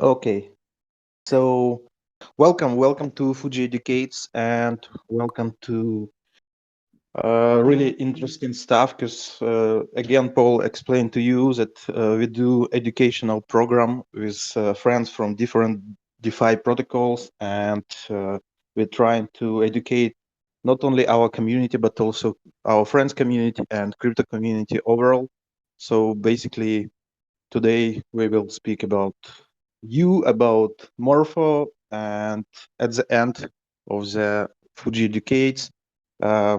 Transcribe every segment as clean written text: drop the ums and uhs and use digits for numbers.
Okay, so welcome to Fuji Educates, and welcome to really interesting stuff. Because again, Paul explained to you that we do educational program with friends from different DeFi protocols, and we're trying to educate not only our community but also our friends community and crypto community overall. So basically, today we will speak about Morpho, and at the end of the Fuji Educates, uh,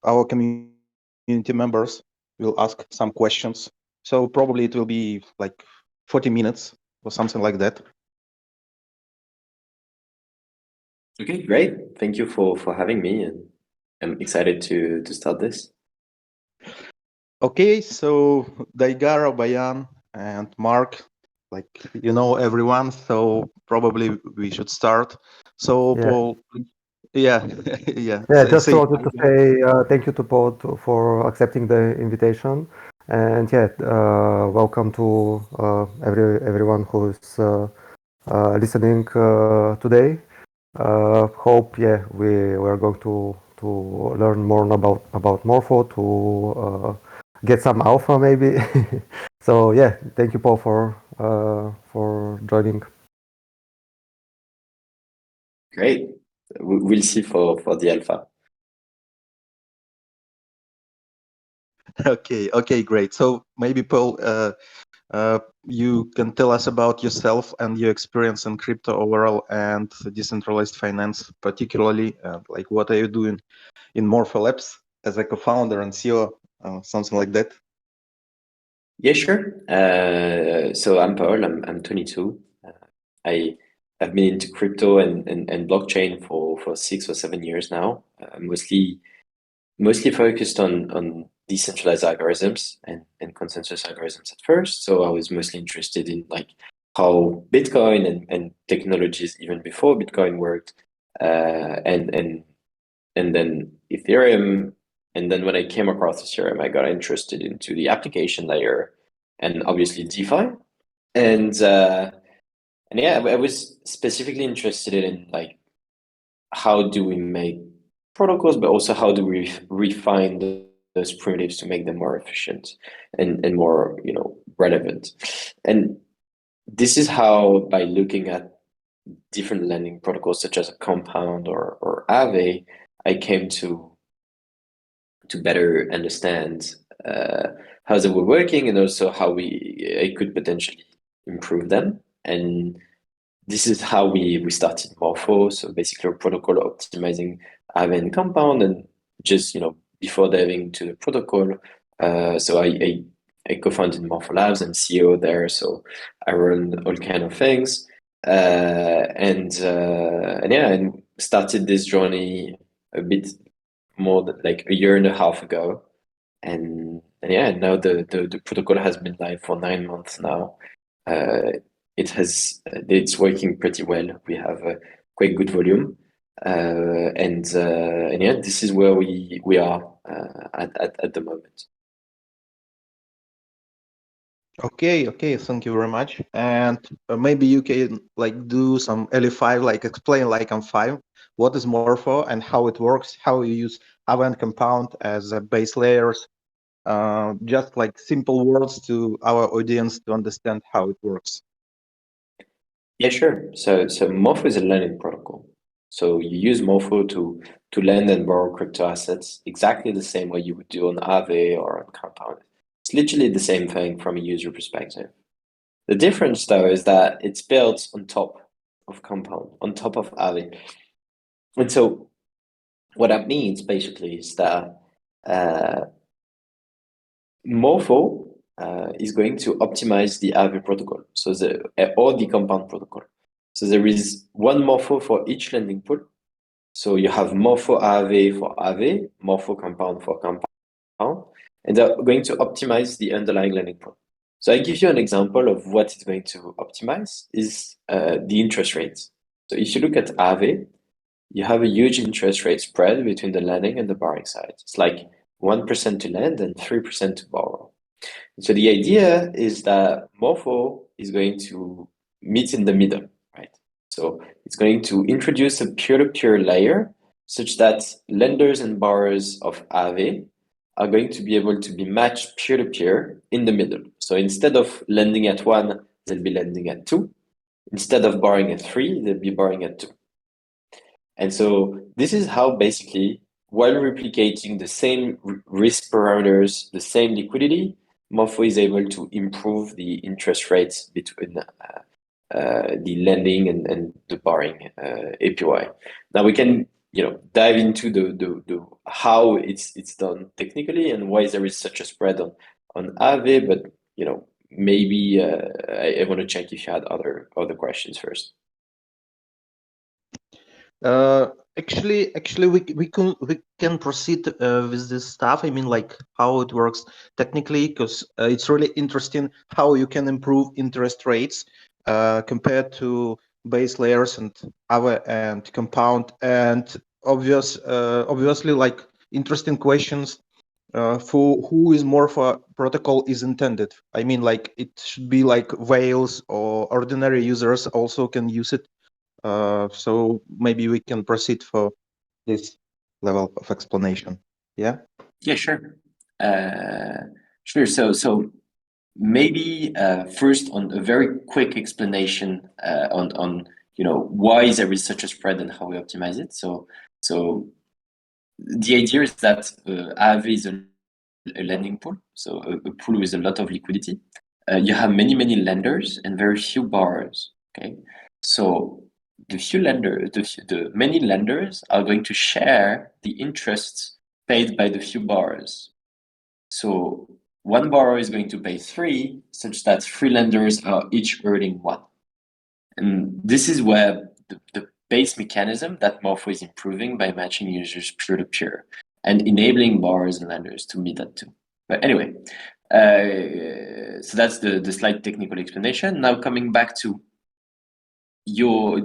our community members will ask some questions. So probably it will be like 40 minutes or something like that. Okay, great. Thank you for having me, and I'm excited to start this. Okay, so Daigara, Bayan, and Mark, like you know everyone, so probably we should start. So Yeah, Paul, yeah, yeah, yeah. Just say. wanted to say thank you to Paul for accepting the invitation, and yeah, welcome to everyone who's listening today. Hope we're going to learn more about Morpho to get some alpha maybe. So yeah, thank you Paul for joining. Great. We'll see for the alpha. Okay, great. So maybe Paul, you can tell us about yourself and your experience in crypto overall and decentralized finance, particularly. Like, what are you doing in Morpho Labs as a co-founder and CEO, something like that? Yeah, sure. So I'm Paul. I'm 22. I have been into crypto and blockchain for 6 or 7 years now. Mostly focused on decentralized algorithms and consensus algorithms at first. So I was mostly interested in like how Bitcoin and technologies even before Bitcoin worked, and then Ethereum. And then when I came across Ethereum, I got interested into the application layer and obviously DeFi. And and yeah, I was specifically interested in like how do we make protocols, but also how do we refine those primitives to make them more efficient and more, relevant. And this is how, by looking at different lending protocols such as a Compound or Aave, I came to better understand how they were working and also how I could potentially improve them. And this is how we started Morpho. So basically a protocol optimizing Aave and Compound, and just, before diving into the protocol, so I co-founded Morpho Labs and CEO there. So I run all kind of things. And yeah, and started this journey a bit more than like a year and a half ago. And yeah, now the protocol has been live for 9 months now. It's working pretty well. We have quite good volume, and yeah, this is where we are at the moment. Okay, thank you very much. And maybe you can like do some LE5, like explain like on 5, what is Morpho and how it works, how you use Aave and Compound as base layers, just like simple words to our audience to understand how it works. Yeah, sure. So Morpho is a lending protocol. So you use Morpho to lend and borrow crypto assets exactly the same way you would do on Aave or on Compound. It's literally the same thing from a user perspective. The difference, though, is that it's built on top of Compound, on top of Aave. And so what that means basically is that uh, Morpho is going to optimize the Aave protocol, so or the Compound protocol. So there is one Morpho for each lending pool. So you have Morpho Aave for Aave, Morpho Compound for Compound, and they're going to optimize the underlying lending pool. So I give you an example of what it's going to optimize is the interest rates. So if you look at Aave, you have a huge interest rate spread between the lending and the borrowing side. It's like 1% to lend and 3% to borrow. So the idea is that Morpho is going to meets in the middle, right? So it's going to introduce a peer-to-peer layer such that lenders and borrowers of Aave are going to be able to be matched peer-to-peer in the middle. So instead of lending at 1, they'll be lending at 2. Instead of borrowing at 3, they'll be borrowing at 2. And so this is how basically, while replicating the same risk parameters, the same liquidity, Morpho is able to improve the interest rates between the lending and the borrowing APY. Now we can dive into the how it's done technically and why there is such a spread on Aave, but maybe I want to check if you had other questions first. Actually, we can proceed with this stuff. I mean, like how it works technically, because it's really interesting how you can improve interest rates compared to base layers and Aave and compound, and obviously, like interesting questions for who is Morpho protocol is intended. I mean, like it should be like whales or ordinary users also can use it. So maybe we can proceed for this level of explanation. Yeah. Yeah, sure. Sure. So maybe first on a very quick explanation on why there is such a spread and how we optimize it. So the idea is that Aave is a lending pool, so a pool with a lot of liquidity. You have many lenders and very few borrowers. Okay, so the many lenders are going to share the interests paid by the few borrowers. So one borrower is going to pay 3, such that 3 lenders are each earning 1. And this is where the base mechanism that Morpho is improving by matching users peer-to-peer and enabling borrowers and lenders to meet that too. But anyway, so that's the slight technical explanation. Now coming back to your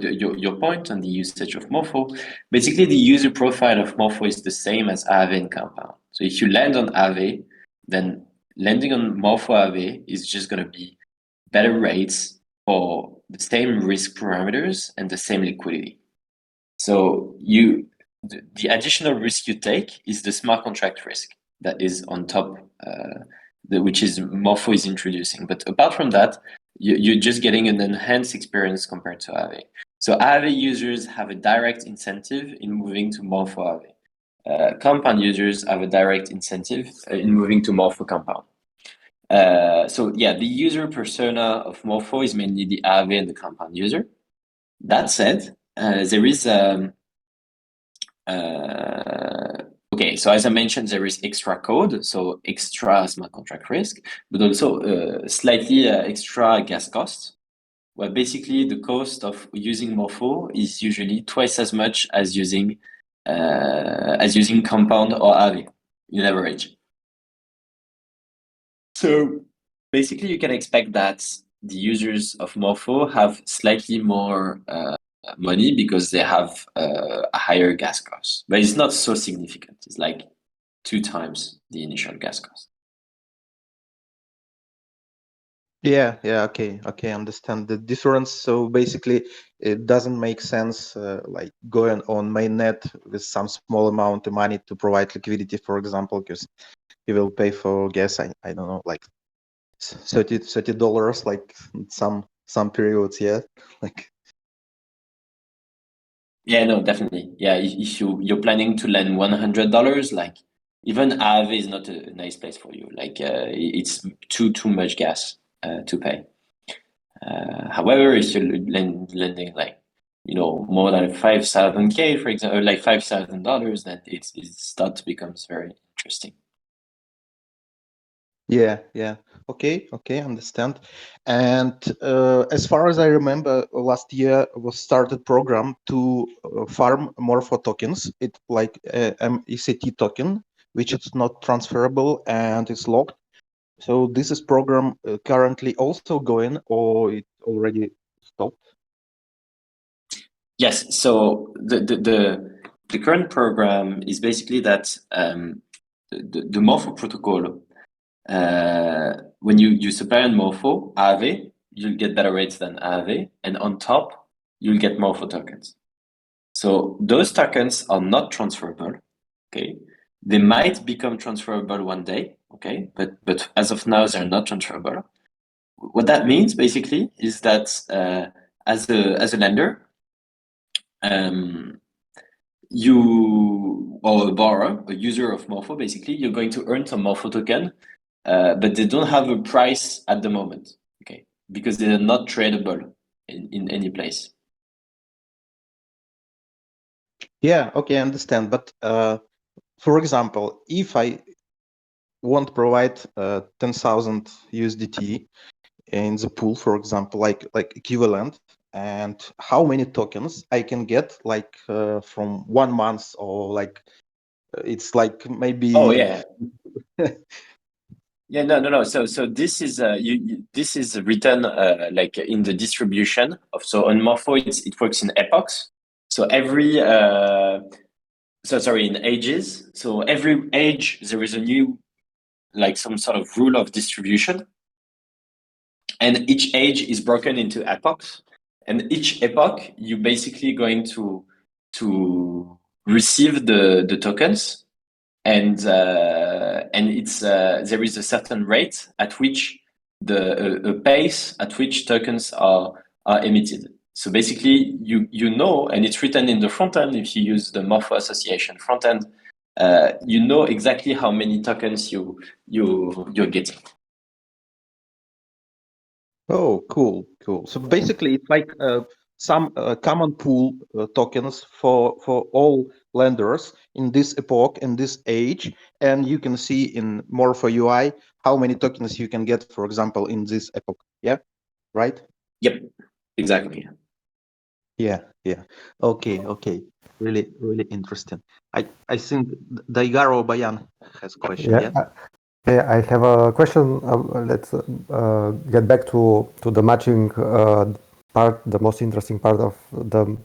point on the usage of Morpho, basically the user profile of Morpho is the same as Aave and Compound. So if you land on Aave, then lending on Morpho Aave is just going to be better rates for the same risk parameters and the same liquidity. So the additional risk you take is the smart contract risk that is on top, which is Morpho is introducing. But apart from that, you're just getting an enhanced experience compared to Aave. So Aave users have a direct incentive in moving to Morpho Aave. Compound users have a direct incentive in moving to Morpho Compound. So yeah, the user persona of Morpho is mainly the Aave and the Compound user. That said, there is okay, so as I mentioned, there is extra code, so extra smart contract risk, but also slightly extra gas cost, where basically the cost of using Morpho is usually twice as much as using Compound or Aave in average. So basically, you can expect that the users of Morpho have slightly more money because they have a higher gas cost, but it's not so significant. It's like 2 times the initial gas cost. Yeah, okay, understand the difference. So basically, it doesn't make sense like going on mainnet with some small amount of money to provide liquidity, for example, because you will pay for gas, I don't know, like $30, like some periods, yeah, like. Yeah, no, definitely. Yeah, if you're planning to lend $100, like even Aave is not a nice place for you. Like it's too much gas to pay. However, if you're lending like more than 5,000K, for example, like $5,000, then it starts to becomes very interesting. Yeah. Okay, understand. And as far as I remember, last year was started program to farm Morpho tokens. It like MECT token, which is not transferable and it's locked. So this is program currently also going, or it already stopped? Yes. So the current program is basically that the Morpho protocol. When you supply on Morpho Aave, you'll get better rates than Aave, and on top, you'll get Morpho tokens. So those tokens are not transferable, okay? They might become transferable one day, okay? But as of now, they're not transferable. What that means basically is that as a lender, you or a borrower, a user of Morpho, basically, you're going to earn some Morpho token, but they don't have a price at the moment, okay? Because they are not tradable in any place. Yeah, okay, I understand. But for example, if I want to provide 10,000 USDT in the pool, for example, like equivalent, and how many tokens I can get, like from 1 month, or like it's like maybe. Oh yeah. Yeah, no. So this is this is written like in the distribution of, so on Morpho it works in epochs. So every in ages. So every age there is a new, like, some sort of rule of distribution, and each age is broken into epochs, and each epoch you basically going to receive the tokens, and it's there is a certain rate at which a pace at which tokens are emitted. So basically, you know, and it's written in the front end. If you use the Morpho Association front end, you know exactly how many tokens you're getting. Oh, cool. So basically, it's like some common pool tokens for all lenders in this epoch, in this age, and you can see in Morpho UI how many tokens you can get, for example, in this epoch. Yeah, right? Yep, exactly. Yeah. Okay. Really interesting. I think Daigaro Bayan has a question. Yeah. Yeah, I have a question. Let's get back to the matching part, the most interesting part of the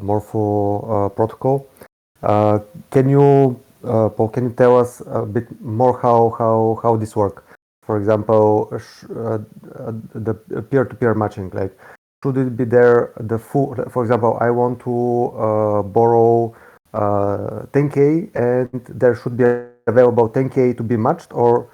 Morpho protocol. Can you, Paul, can you tell us a bit more how this works? For example, the peer-to-peer matching. Like, should it be there the full? For example, I want to borrow 10K, and there should be available 10K to be matched, or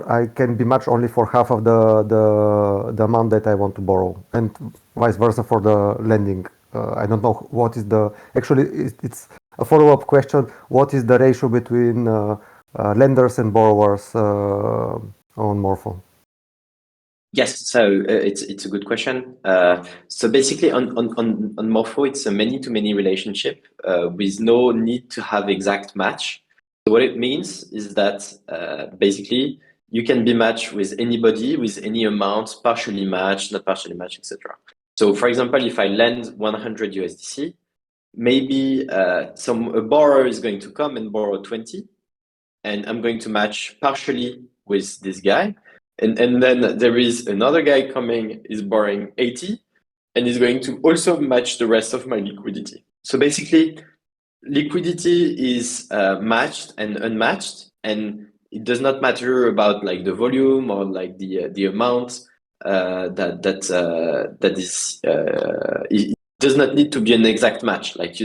I can be matched only for half of the amount that I want to borrow, and vice versa for the lending. I don't know what is the, actually it's a follow-up question. What is the ratio between lenders and borrowers on Morpho? Yes, so it's a good question. So basically, on Morpho, it's a many-to-many relationship with no need to have exact match. So what it means is that basically you can be matched with anybody with any amount, partially matched, not partially matched, etc. So for example, if I lend 100 USDC, maybe a borrower is going to come and borrow 20, and I'm going to match partially with this guy. And then there is another guy coming, is borrowing 80, and is going to also match the rest of my liquidity. So basically, liquidity is matched and unmatched, and it does not matter about like the volume or like the amount that is. It does not need to be an exact match. Like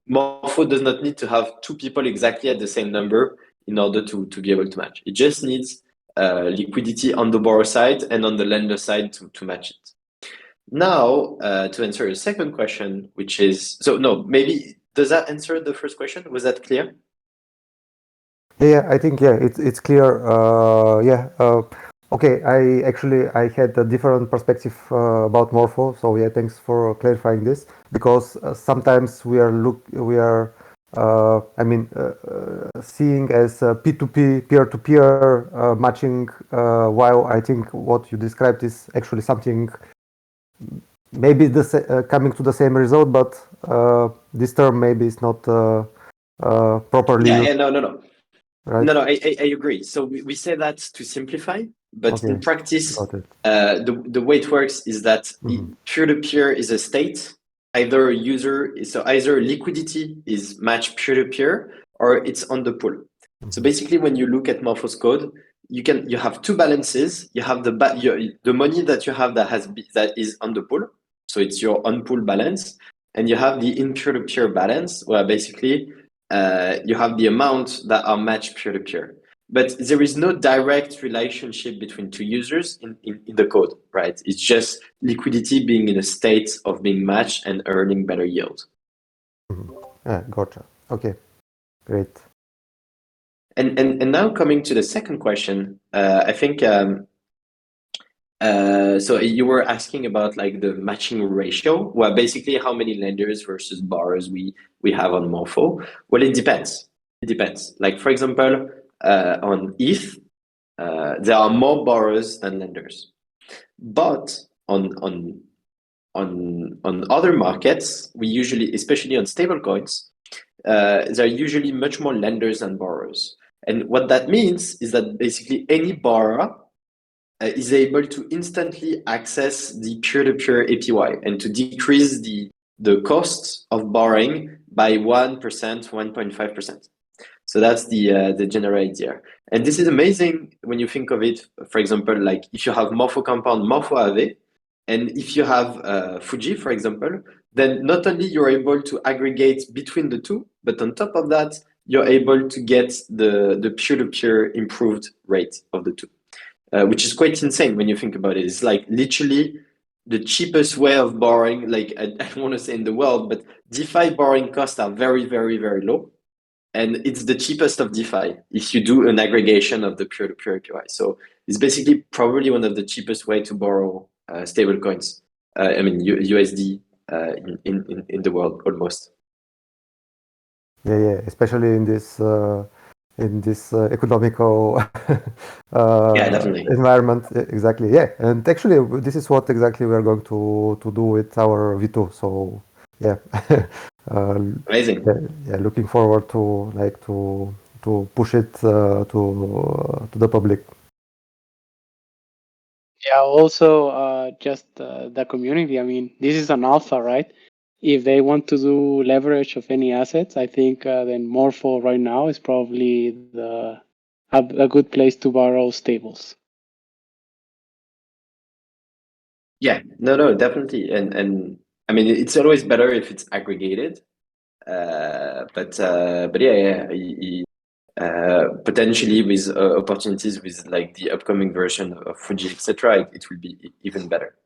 Morpho does not need to have two people exactly at the same number in order to be able to match. It just needs liquidity on the borrower side and on the lender side to match it. Now, to answer your second question, which is, so no, maybe, does that answer the first question? Was that clear? Yeah, I think, yeah, it's clear. Okay, I had a different perspective about Morpho, so yeah, thanks for clarifying this, because sometimes we are seeing as P2P, peer-to-peer matching, while I think what you described is actually something maybe coming to the same result, but this term maybe is not properly used. Yeah, no. Right? No, I agree. So we say that to simplify, but Okay. in practice, Got it. the way it works is that peer-to-peer is a state. Either liquidity is matched peer-to-peer, or it's on the pool. So basically, when you look at Morpho's code, you have two balances. You have the money that you have that is on the pool, so it's your on pool balance, and you have the in peer to peer balance, where basically you have the amount that are matched peer to peer. But there is no direct relationship between two users in the code, right? It's just liquidity being in a state of being matched and earning better yield. Gotcha. Okay, great. And now coming to the second question, I think so you were asking about like the matching ratio, well, basically how many lenders versus borrowers we have on Morpho. Well, it depends. It depends. Like for example, on ETH, there are more borrowers than lenders, but on other markets, we usually, especially on stablecoins, there are usually much more lenders than borrowers. And what that means is that basically any borrower is able to instantly access the peer-to-peer APY and to decrease the cost of borrowing by 1%, 1.5%. So that's the general idea. And this is amazing when you think of it, for example, like if you have Morpho Compound, Morpho AV, and if you have Fuji, for example, then not only you're able to aggregate between the two, but on top of that, you're able to get the peer-to-peer improved rate of the two, which is quite insane when you think about it. It's like literally the cheapest way of borrowing, like I don't want to say in the world, but DeFi borrowing costs are very, very, very low. And it's the cheapest of DeFi if you do an aggregation of the peer-to-peer API. So it's basically probably one of the cheapest way to borrow stable coins. I mean USD in the world almost. Yeah, especially in this economical definitely. environment. Exactly. Yeah, and actually, this is what exactly we are going to do with our V2. So yeah, Amazing. Yeah, looking forward to push it to the public. Yeah, also just the community. I mean, this is an alpha, right? If they want to do leverage of any assets, I think then Morpho right now is probably a good place to borrow stables. Yeah, no, definitely. And I mean, it's always better if it's aggregated. But yeah, potentially with opportunities with like the upcoming version of Fuji, etc., it will be even better.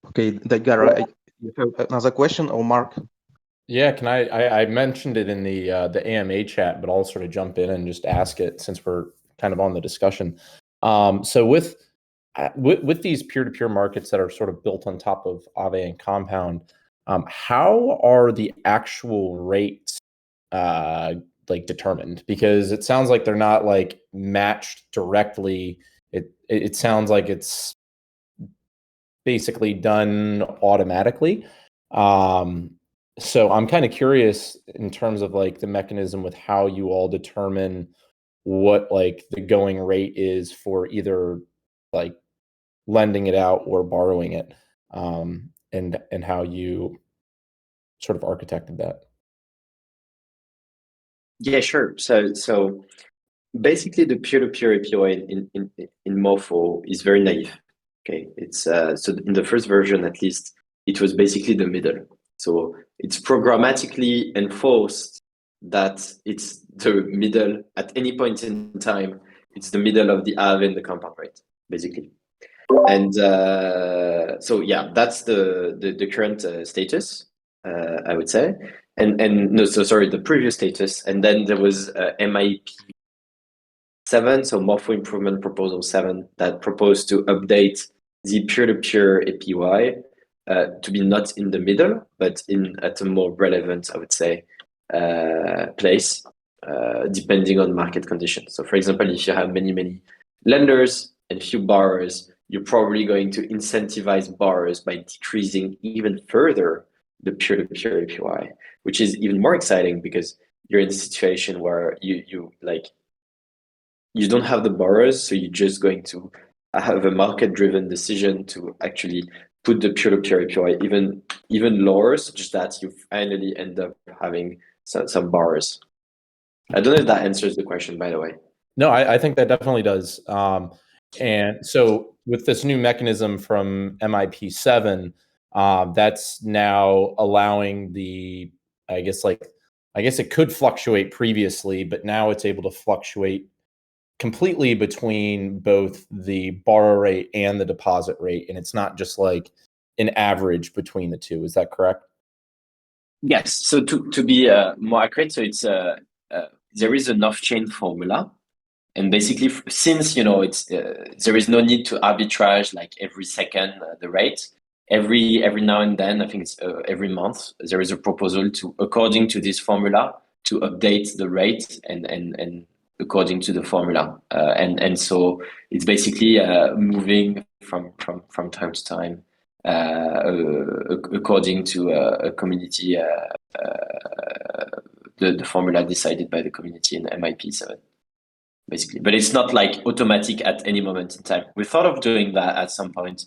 Okay, Dagara, you have another question, or Mark? Yeah, can I mentioned it in the AMA chat, but I'll sort of jump in and just ask it since we're kind of on the discussion. So with these peer-to-peer markets that are sort of built on top of Aave and Compound, how are the actual rates like determined? Because it sounds like they're not like matched directly. It sounds like it's basically done automatically. So I'm kind of curious in terms of like the mechanism with how you all determine what like the going rate is for either like lending it out or borrowing it, and how you sort of architected that. Yeah, sure. So basically the peer-to-peer API in Morpho is very naive. Okay, it's so in the first version at least, it was basically the middle. So it's programmatically enforced that it's the middle at any point in time. It's the middle of the Aave and the compound rate, basically. And so yeah, that's the current status, I would say. And no, so sorry, the previous status. And then there was MIP 7, so Morpho Improvement Proposal 7, that proposed to update the peer-to-peer APY to be not in the middle, but at a more relevant, I would say, place, depending on market conditions. So for example, if you have many lenders and few borrowers, you're probably going to incentivize borrowers by decreasing even further the peer-to-peer APY, which is even more exciting because you're in a situation where you don't have the borrowers, so you're just going to have a market-driven decision to actually put the peer-to-peer API even lower, such that you finally end up having some bars. I don't know if that answers the question, by the way. No, I think that definitely does. And so with this new mechanism from MIP7, that's now allowing I guess it could fluctuate previously, but now it's able to fluctuate completely between both the borrow rate and the deposit rate. And it's not just like an average between the two. Is that correct? Yes. So to be more accurate, so it's there is an off-chain formula. And basically, since it's there is no need to arbitrage like every second the rate. Every now and then, I think it's every month, there is a proposal to, according to this formula, to update the rate and according to the formula. And so it's basically moving from time to time according to a community, the formula decided by the community in MIP7. Basically, but it's not like automatic at any moment in time. We thought of doing that at some point,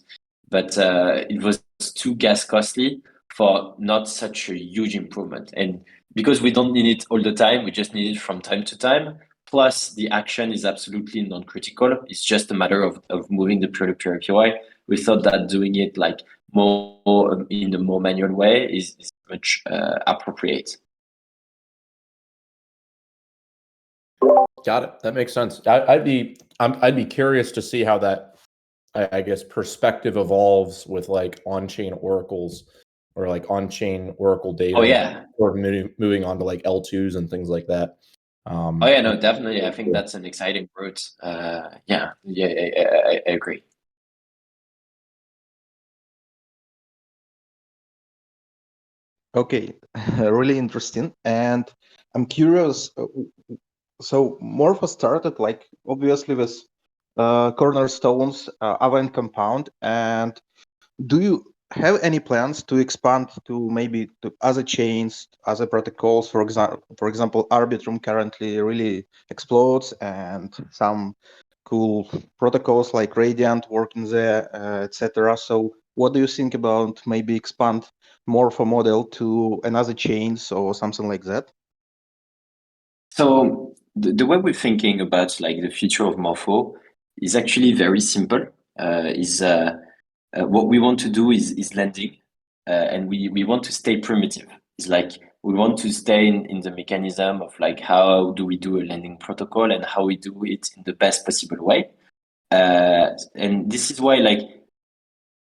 but it was too gas costly for not such a huge improvement. And because we don't need it all the time, we just need it from time to time. Plus, the action is absolutely non-critical. It's just a matter of moving the peer-to-peer API. We thought that doing it like more in a more manual way is much appropriate. Got it. That makes sense. I'd be curious to see how that, I guess, perspective evolves with like on-chain oracles or like on-chain oracle data. Oh yeah. Or moving on to like L2s and things like that. Oh yeah, no, definitely. I think that's an exciting route. I agree. Okay, really interesting. And I'm curious. So Morpho started like obviously with cornerstones, Avant Compound, and do you have any plans to expand to maybe to other chains, other protocols? For example, Arbitrum currently really explodes, and some cool protocols like Radiant working there, etc. So, what do you think about maybe expand Morpho model to another chains or something like that? So the way we're thinking about like the future of Morpho is actually very simple. What we want to do is lending, and we want to stay primitive. It's like we want to stay in the mechanism of like how do we do a lending protocol and how we do it in the best possible way. And this is why like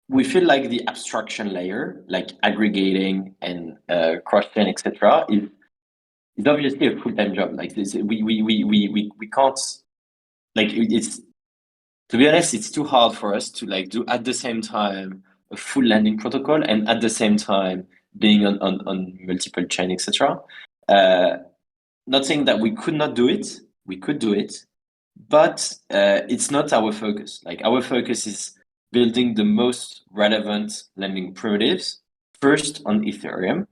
we feel like the abstraction layer, like aggregating and cross-chain, etc., it's obviously a full-time job. Like this, we can't, like, it's, to be honest, it's too hard for us to like do at the same time a full lending protocol and at the same time being on multiple chain, etc. Not saying that we could not do it, we could do it, but it's not our focus. Like our focus is building the most relevant lending primitives first on Ethereum.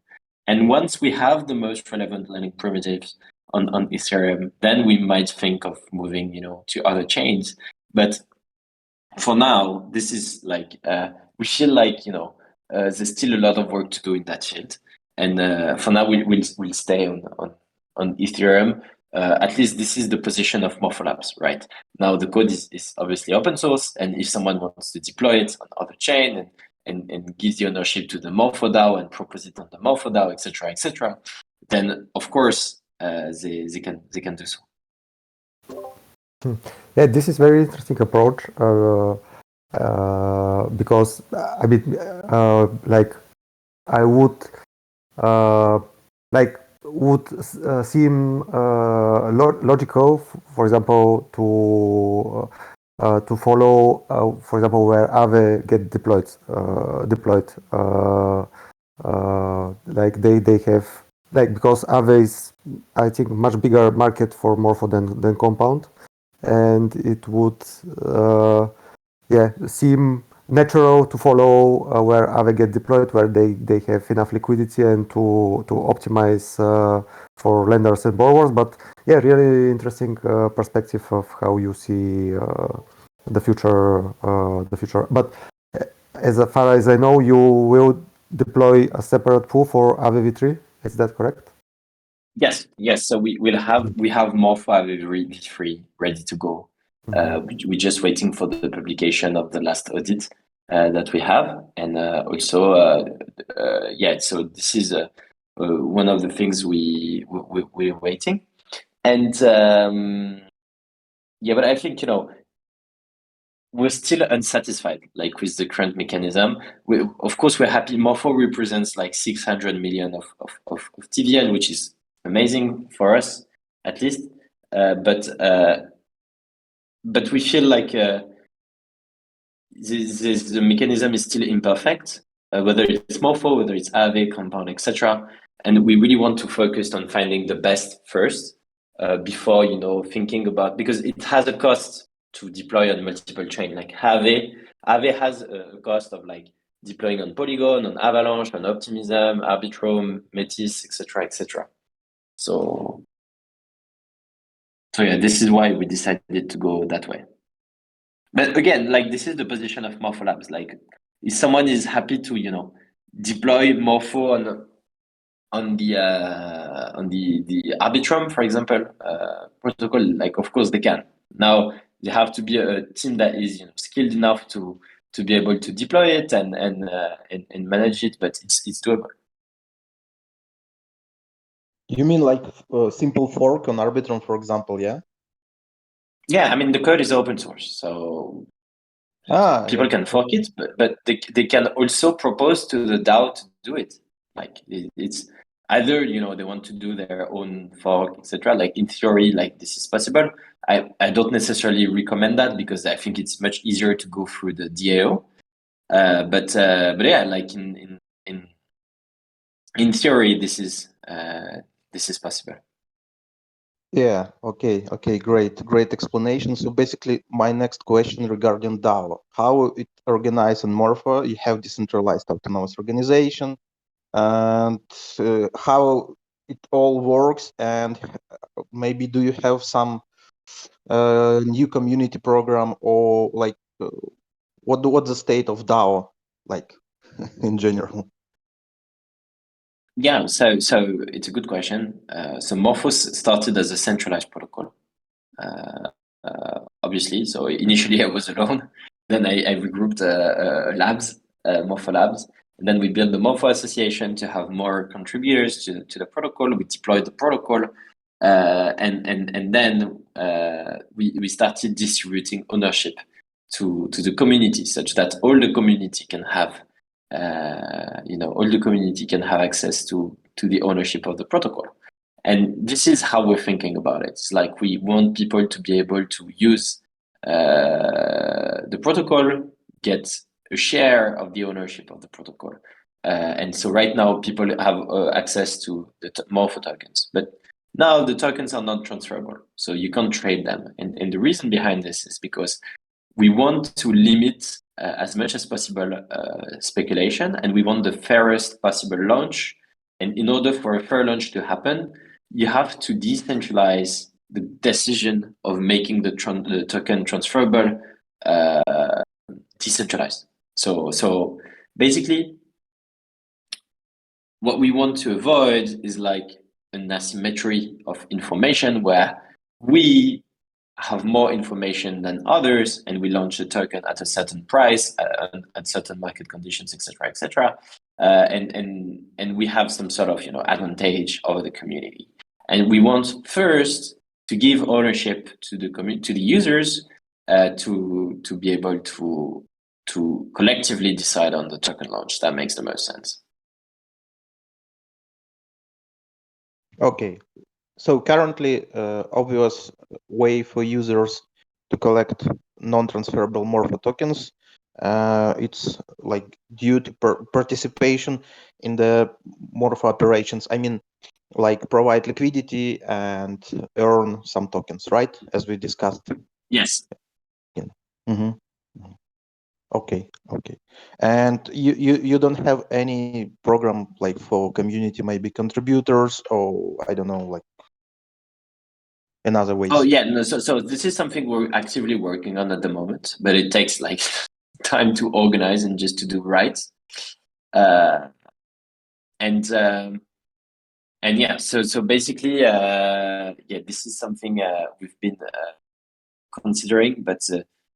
And once we have the most relevant lending primitives on Ethereum, then we might think of moving, to other chains. But for now, this is like we feel like there's still a lot of work to do in that field. And for now, we'll stay on Ethereum. At least this is the position of Morpho Labs, right? Now the code is obviously open source, and if someone wants to deploy it on other chain and gives the ownership to the Morpho DAO and propose it on the Morpho DAO, etc., then of course they can do so. Yeah, this is very interesting approach because I mean, like I would seem logical, for example, to follow, for example, where Aave get deployed. Like they have, like, because Aave is, I think, much bigger market for Morpho than Compound, and it would seem natural to follow where Aave get deployed, where they have enough liquidity and to optimize for lenders and borrowers. But yeah, really interesting perspective of how you see the future. But As far as I know, you will deploy a separate pool for AVV3. Is that correct? Yes. So we have Morpho AVV3 ready to go. We're just waiting for the publication of the last audit that we have, and also So this is one of the things we're waiting, and but I think we're still unsatisfied, like with the current mechanism. Of course, we're happy. Morpho represents like 600 million of TVL, which is amazing for us, at least. But we feel like the mechanism is still imperfect, whether it's Morpho, whether it's AVE, compound, etc. And we really want to focus on finding the best first before thinking about, because it has a cost to deploy on multiple chain. Like AVE has a cost of like deploying on Polygon, on Avalanche, on Optimism, Arbitrum, Metis, etc. So yeah, this is why we decided to go that way. But again, like, this is the position of Morpho Labs. Like, if someone is happy to deploy Morpho on the Arbitrum, for example, protocol, like, of course they can. Now they have to be a team that is skilled enough to be able to deploy it and manage it, but it's doable. You mean like a simple fork on Arbitrum, for example, yeah? Yeah, I mean, the code is open source, so people can fork it, but they can also propose to the DAO to do it. Like, it's either they want to do their own fork, etc. Like, in theory, like, this is possible. I don't necessarily recommend that, because I think it's much easier to go through the DAO. But yeah, like in theory, this is possible. Yeah, okay, great explanation. So basically, my next question regarding DAO, how it organized in Morpho, you have decentralized autonomous organization, and how it all works, and maybe do you have some new community program, or like what's the state of DAO like in general? Yeah, so it's a good question. So Morpho started as a centralized protocol, obviously. So initially I was alone. Then I regrouped labs, Morpho Labs. And then we built the Morpho Association to have more contributors to the protocol. We deployed the protocol, and then we started distributing ownership to the community, such that all the community can have access to the ownership of the protocol. And this is how we're thinking about it. It's like, we want people to be able to use the protocol, get a share of the ownership of the protocol. And so right now, people have access to the Morpho tokens, but now the tokens are not transferable, so you can't trade them. And the reason behind this is because we want to limit as much as possible speculation, and we want the fairest possible launch. And in order for a fair launch to happen, you have to decentralize the decision of making the token transferable decentralized. So basically, what we want to avoid is like an asymmetry of information, where we have more information than others, and we launch a token at a certain price, at certain market conditions, etc. And we have some sort of advantage over the community. And we want first to give ownership to the users, to be able to collectively decide on the token launch. That makes the most sense. Okay, so currently, obvious way for users to collect non-transferable Morpho tokens, it's like due to participation in the Morpho operations. I mean, like, provide liquidity and earn some tokens, right? As we discussed. Yes. Yeah. Mm-hmm. Okay. And you don't have any program like for community, maybe contributors, or I don't know, like another ways? Oh yeah, no. So this is something we're actively working on at the moment, but it takes like time to organize and just to do right. And yeah, so basically, yeah, this is something we've been considering, but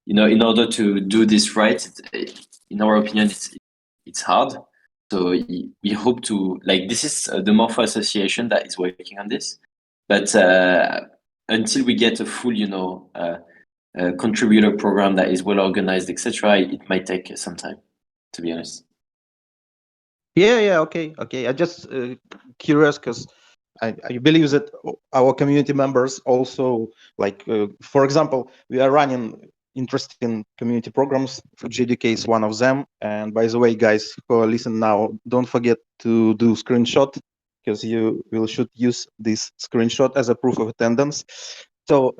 in order to do this right, in our opinion, it's hard. So we hope to, like, this is the Morpho Association that is working on this, but until we get a full, contributor program that is well organized, etc., it might take some time, to be honest. Yeah, okay. I just curious because I believe that our community members also, like, for example, we are running interesting community programs. Fuji Educate is one of them. And by the way, guys who listen now, don't forget to do screenshot, because you should use this screenshot as a proof of attendance. So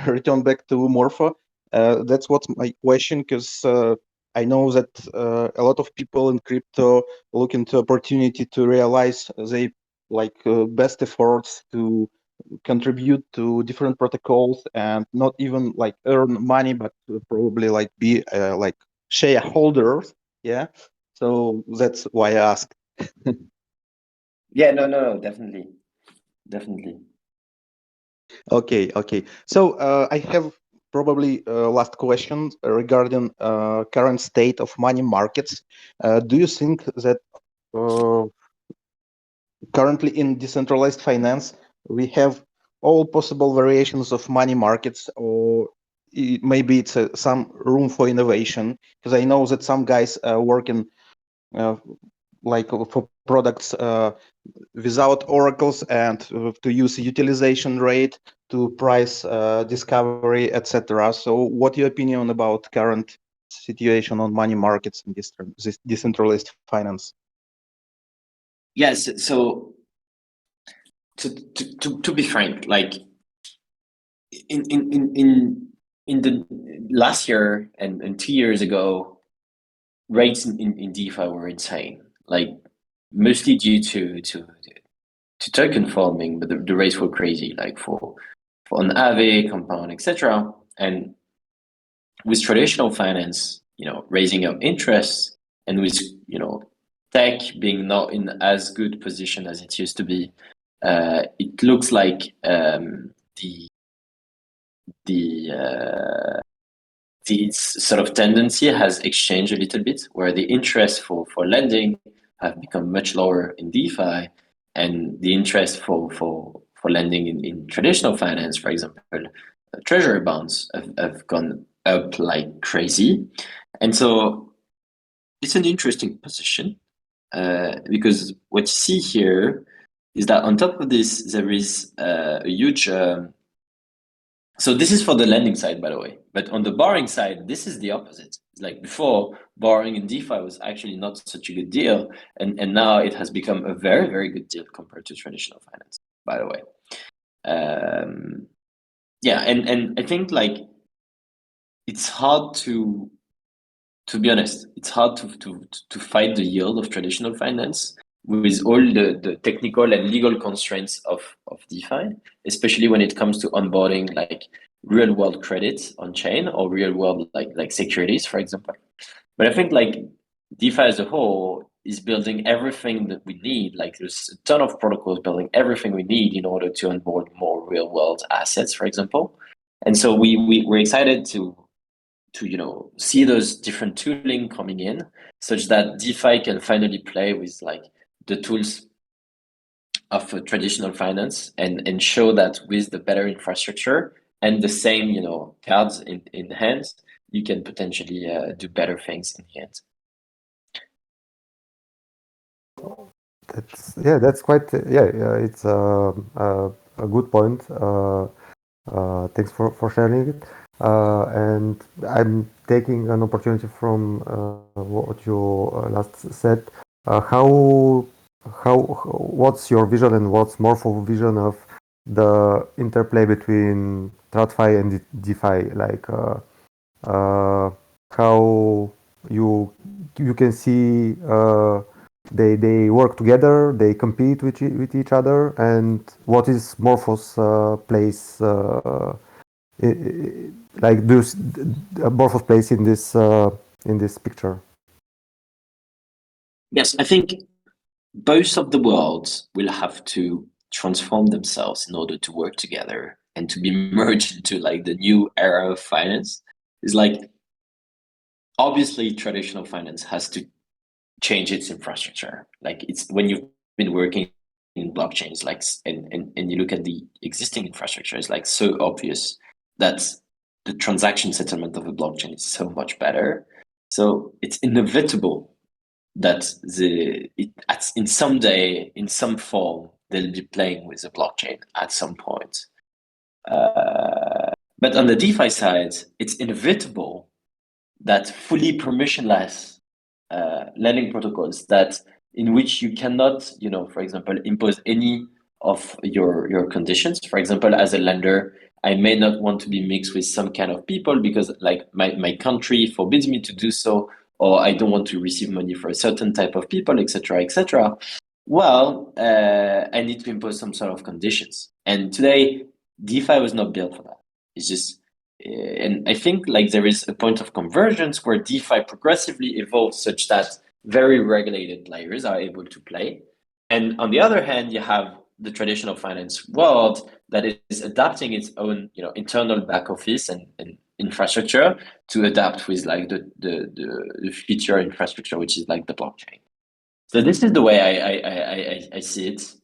return back to Morpho. That's what's my question, because I know that a lot of people in crypto look into opportunity to realize they best efforts to contribute to different protocols and not even like earn money, but probably like be like shareholders. Yeah. So that's why I asked. Yeah, no, definitely. Okay. So I have probably last question regarding current state of money markets. Do you think that currently in decentralized finance we have all possible variations of money markets, or maybe it's some room for innovation? Because I know that some guys are working like for products without oracles and to use utilization rate to price discovery, etc. So what's your opinion about current situation on money markets and this decentralized finance? Yes, so to be frank, like in the last year and 2 years ago, rates in DeFi were insane, like mostly due to token farming, but the rates were crazy, like for an Aave, compound, etc. And with traditional finance, raising up interest, and with tech being not in as good position as it used to be, it looks like the sort of tendency has exchanged a little bit, where the interest for lending have become much lower in DeFi, and the interest for lending in traditional finance, for example, treasury bonds have gone up like crazy. And so it's an interesting position, because what you see here is that on top of this, there is a huge so this is for the lending side, by the way. But on the borrowing side, this is the opposite. It's like before, borrowing in DeFi was actually not such a good deal, and now it has become a very, very good deal compared to traditional finance, by the way. Yeah, and I think like it's hard to be honest, it's hard to fight the yield of traditional finance with all the technical and legal constraints of DeFi, especially when it comes to onboarding like real world credit on chain or real world like securities, for example. But I think like DeFi as a whole is building everything that we need. Like there's a ton of protocols building everything we need in order to onboard more real world assets, for example. And so we're excited to see those different tooling coming in, such that DeFi can finally play with like the tools of traditional finance and show that with the better infrastructure and the same cards in hands, you can potentially do better things in the end. That's quite it's a good point. Thanks for sharing it. And I'm taking an opportunity from what you last said. What's your vision and what's Morpho vision of the interplay between TradFi and DeFi? Like how you can see they work together, they compete with each other, and what is Morpho's place? Like Morpho's place in this in this picture? Yes, I think both of the worlds will have to transform themselves in order to work together and to be merged into like the new era of finance. Is like obviously traditional finance has to change its infrastructure. Like it's when you've been working in blockchains, like and you look at the existing infrastructure, it's like so obvious that the transaction settlement of a blockchain is so much better. So it's inevitable that in some day, in some form, they'll be playing with the blockchain at some point. But on the DeFi side, it's inevitable that fully permissionless lending protocols that in which you cannot, for example, impose any of your conditions. For example, as a lender, I may not want to be mixed with some kind of people because like my country forbids me to do so, or I don't want to receive money for a certain type of people, etc., etc. Well, I need to impose some sort of conditions. And today, DeFi was not built for that. It's just and I think like there is a point of convergence where DeFi progressively evolves such that very regulated players are able to play. And on the other hand, you have the traditional finance world that is adapting its own, internal back office and infrastructure to adapt with like the future infrastructure, which is like the blockchain. So this is the way I see it.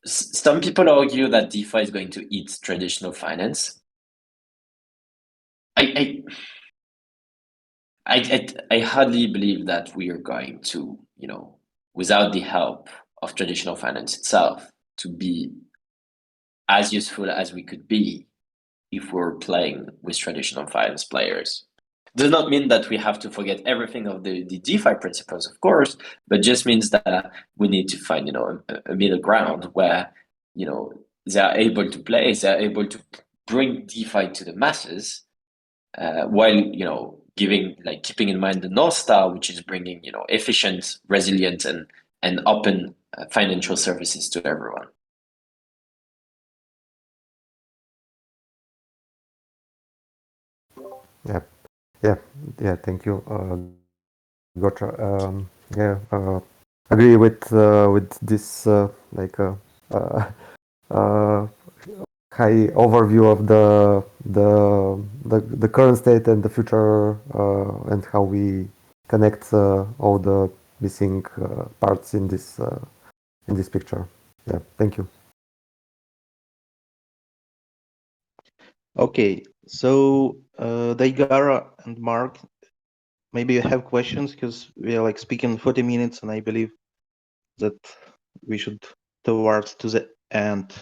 Some people argue that DeFi is going to eat traditional finance. I hardly believe that we are going to, without the help of traditional finance itself, to be as useful as we could be if we're playing with traditional finance players. Does not mean that we have to forget everything of the DeFi principles, of course, but just means that we need to find, a middle ground where, they are able to play, they are able to bring DeFi to the masses, while, keeping in mind the North Star, which is bringing, efficient, resilient, and open financial services to everyone. Yeah. Thank you, Gotcha. Agree with this high overview of the current state and the future, and how we connect all the missing parts in this picture. Yeah, thank you. Okay, so Daigara and Mark, maybe you have questions because we are like speaking 40 minutes, and I believe that we should towards to the end.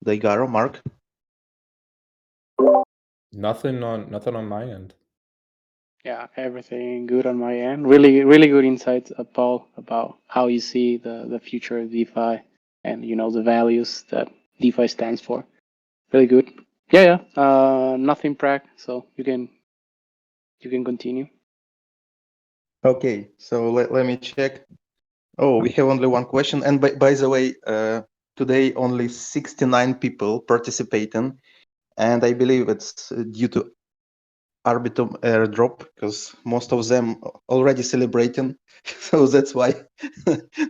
Daigara, Mark. Nothing on my end. Yeah, everything good on my end. Really, really good insights, Paul, about how you see the future of DeFi and the values that DeFi stands for. Really good. Yeah. Nothing prac, so you can continue. Okay, so let me check. Oh, we have only one question, and by the way, today only 69 people participating, and I believe it's due to Arbitrum airdrop because most of them already celebrating, so that's why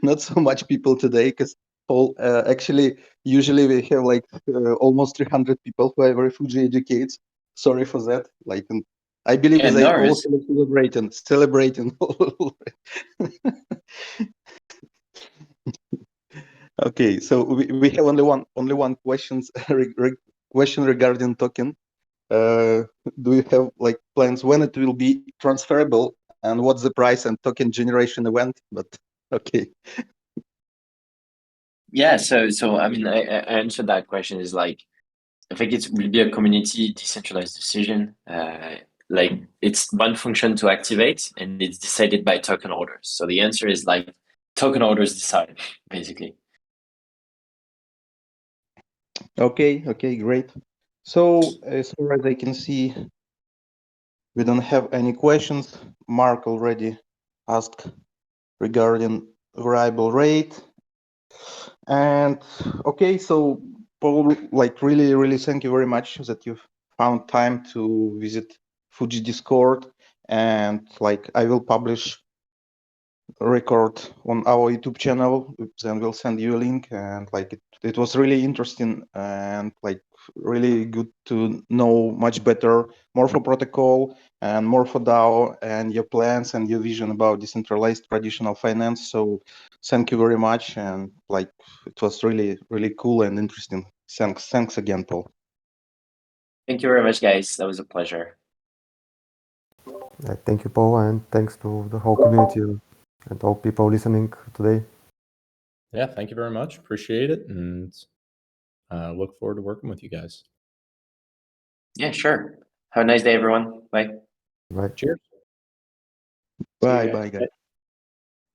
not so much people today. Because actually, usually we have like almost 300 people who are Fuji educates. Sorry for that. Like, I believe Yeah, they no all worries. celebrating. Okay, so we have only one question regarding token. Do you have like plans when it will be transferable and what's the price and token generation event? But okay. Yeah, so I mean, I answered that question is like, I think it will be a community decentralized decision. Like it's one function to activate, and it's decided by token holders. So the answer is like token holders decide, basically. Okay, great. So as far as I can see, we don't have any questions. Mark already asked regarding variable rate. And okay, so Paul, like really thank you very much that you've found time to visit Fuji Discord. and like I will publish record on our YouTube channel. Then we'll send you a link, and like it was really interesting and like really good to know much better Morpho protocol and Morpho DAO and your plans and your vision about decentralized traditional finance. So thank you very much, and like it was really cool and interesting. Thanks again, Paul. Thank you very much, guys. That was a pleasure. Thank you, Paul, and thanks to the whole community and all people listening today. Yeah, thank you very much. Appreciate it, and look forward to working with you guys. Yeah, sure. Have a nice day, everyone. Bye. Right. Cheers. Bye, See ya. bye, guys.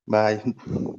Bye.